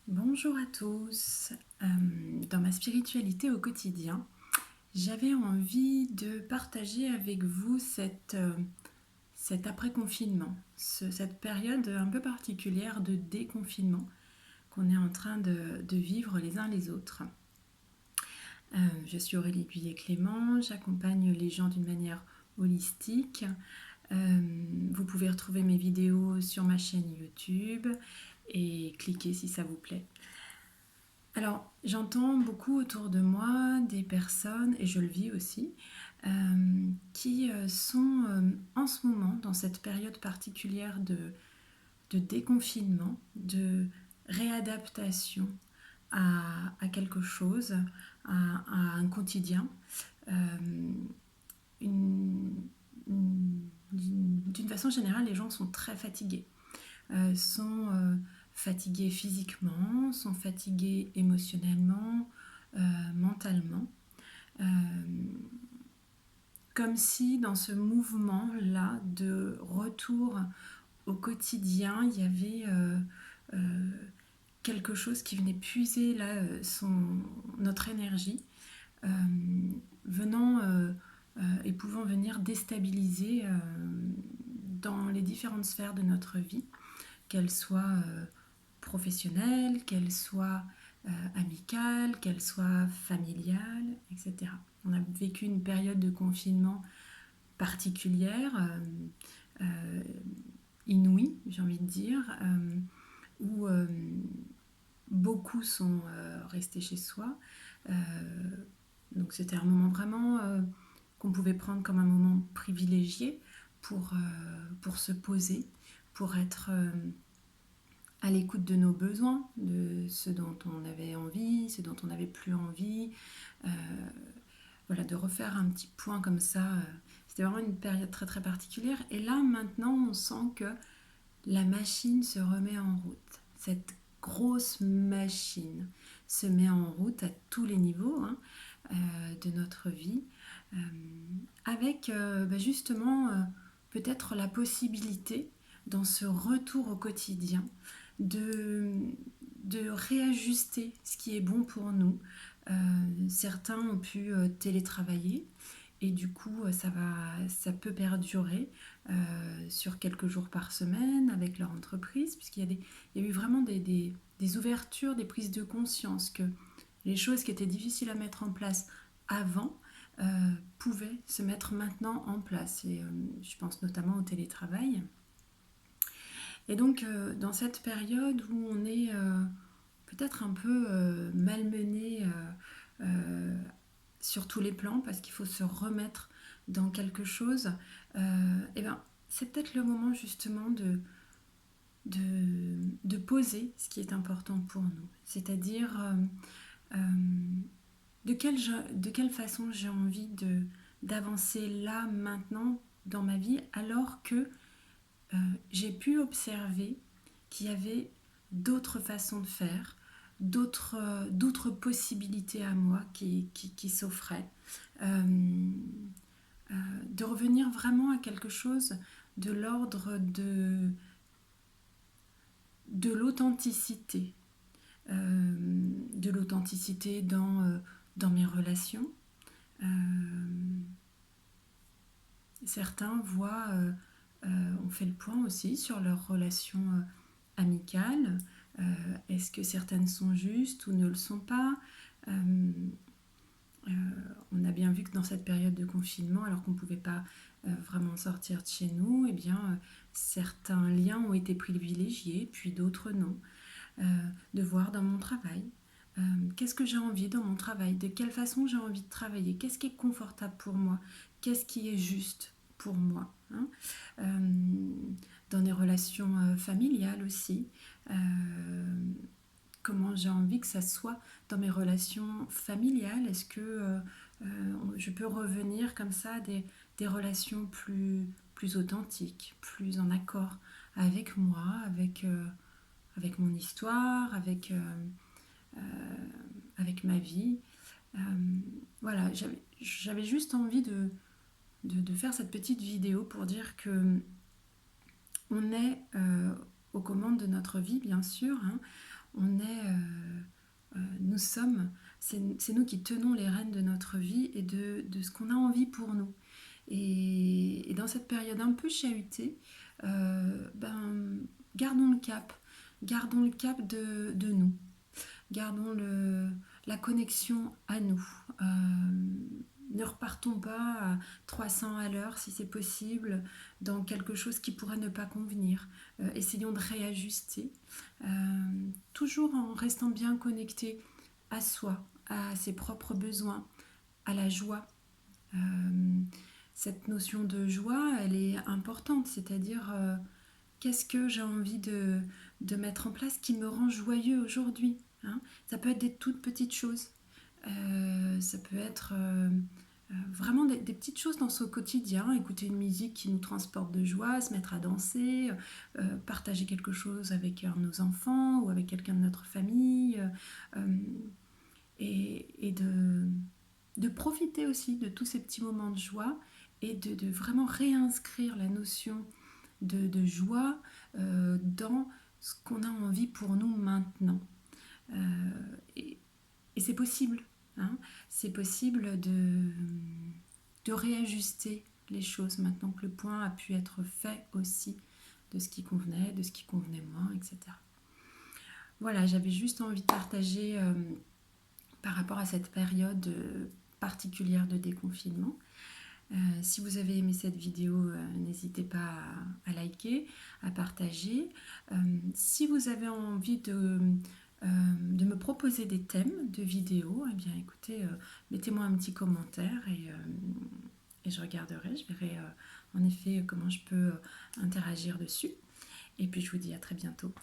Bonjour à tous. Dans ma spiritualité au quotidien, j'avais envie de partager avec vous cet après-confinement, cette période un peu particulière de déconfinement qu'on est en train de vivre les uns les autres. Je suis Aurélie Puyer-Clément, j'accompagne les gens d'une manière holistique. Vous pouvez retrouver mes vidéos sur ma chaîne YouTube et cliquer si ça vous plaît. Alors, j'entends beaucoup autour de moi des personnes, et je le vis aussi, qui sont en ce moment dans cette période particulière de déconfinement, de réadaptation à quelque chose, à un quotidien. Euh, une- D'une façon générale, les gens sont très fatigués. Sont fatigués physiquement, sont fatigués émotionnellement, mentalement. Euh, Comme si dans ce mouvement-là de retour au quotidien, il y avait euh, quelque chose qui venait puiser là, notre énergie, euh, venant et pouvant venir déstabiliser dans les différentes sphères de notre vie, qu'elles soient professionnelle, qu'elle soit amicale, qu'elle soit familiale, etc. On a vécu une période de confinement particulière, euh, inouïe, j'ai envie de dire, où beaucoup sont restés chez soi. Euh, donc c'était un moment vraiment qu'on pouvait prendre comme un moment privilégié pour se poser, pour être à l'écoute de nos besoins, de ce dont on avait envie, ce dont on n'avait plus envie. Euh, voilà, de refaire un petit point comme ça. C'était vraiment une période très très particulière. Et là, maintenant, on sent que la machine se remet en route. Cette grosse machine se met en route à tous les niveaux de notre vie, euh, avec justement peut-être la possibilité, dans ce retour au quotidien, de, de réajuster ce qui est bon pour nous. Certains ont pu télétravailler et du coup ça peut perdurer sur quelques jours par semaine avec leur entreprise, il y a eu vraiment des ouvertures, des prises de conscience que les choses qui étaient difficiles à mettre en place avant pouvaient se mettre maintenant en place. Et je pense notamment au télétravail. Et donc, dans cette période où on est peut-être un peu malmené sur tous les plans, parce qu'il faut se remettre dans quelque chose, et ben, c'est peut-être le moment justement de poser ce qui est important pour nous. C'est-à-dire euh, de quelle façon j'ai envie d'avancer là, maintenant, dans ma vie, alors que j'ai pu observer qu'il y avait d'autres façons de faire, d'autres possibilités à moi qui s'offraient. Euh, de revenir vraiment à quelque chose de l'ordre de l'authenticité. De l'authenticité dans mes relations. Euh, Certains voient, on fait le point aussi sur leurs relations amicales. Est-ce que certaines sont justes ou ne le sont pas? euh, euh, on a bien vu que dans cette période de confinement, alors qu'on ne pouvait pas vraiment sortir de chez nous, eh bien, certains liens ont été privilégiés, puis d'autres non. Euh, de voir dans mon travail, qu'est-ce que j'ai envie dans mon travail, de quelle façon j'ai envie de travailler, qu'est-ce qui est confortable pour moi, qu'est-ce qui est juste pour moi. Dans des relations familiales aussi, comment j'ai envie que ça soit dans mes relations familiales. Est-ce que je peux revenir comme ça à des relations plus authentiques, plus en accord avec moi, avec mon histoire, euh, avec ma vie. Euh, voilà, j'avais juste envie de faire cette petite vidéo pour dire que on est aux commandes de notre vie, bien sûr, hein. On est, nous sommes, c'est nous qui tenons les rênes de notre vie et de ce qu'on a envie pour nous. Et dans cette période un peu chahutée, ben, gardons le cap. Gardons le cap de nous. Gardons la connexion à nous. Ne repartons pas à 300 à l'heure si c'est possible dans quelque chose qui pourrait ne pas convenir. Essayons de réajuster, euh, toujours en restant bien connecté à soi, à ses propres besoins, à la joie. Euh, cette notion de joie, elle est importante, c'est-à-dire qu'est-ce que j'ai envie de mettre en place qui me rend joyeux aujourd'hui, hein. Ça peut être des toutes petites choses. Ça peut être vraiment des petites choses dans son quotidien, écouter une musique qui nous transporte de joie, se mettre à danser, partager quelque chose avec un de nos enfants ou avec quelqu'un de notre famille, euh, et de profiter aussi de tous ces petits moments de joie et de vraiment réinscrire la notion de joie dans ce qu'on a envie pour nous maintenant. Euh, et, et c'est possible, hein, c'est possible de réajuster les choses maintenant que le point a pu être fait aussi de ce qui convenait, de ce qui convenait moins, etc. Voilà, j'avais juste envie de partager par rapport à cette période particulière de déconfinement. Si vous avez aimé cette vidéo, n'hésitez pas à liker, à partager. Si vous avez envie de me proposer des thèmes de vidéos, eh bien écoutez, mettez-moi un petit commentaire et je regarderai, je verrai en effet comment je peux interagir dessus. Et puis je vous dis à très bientôt.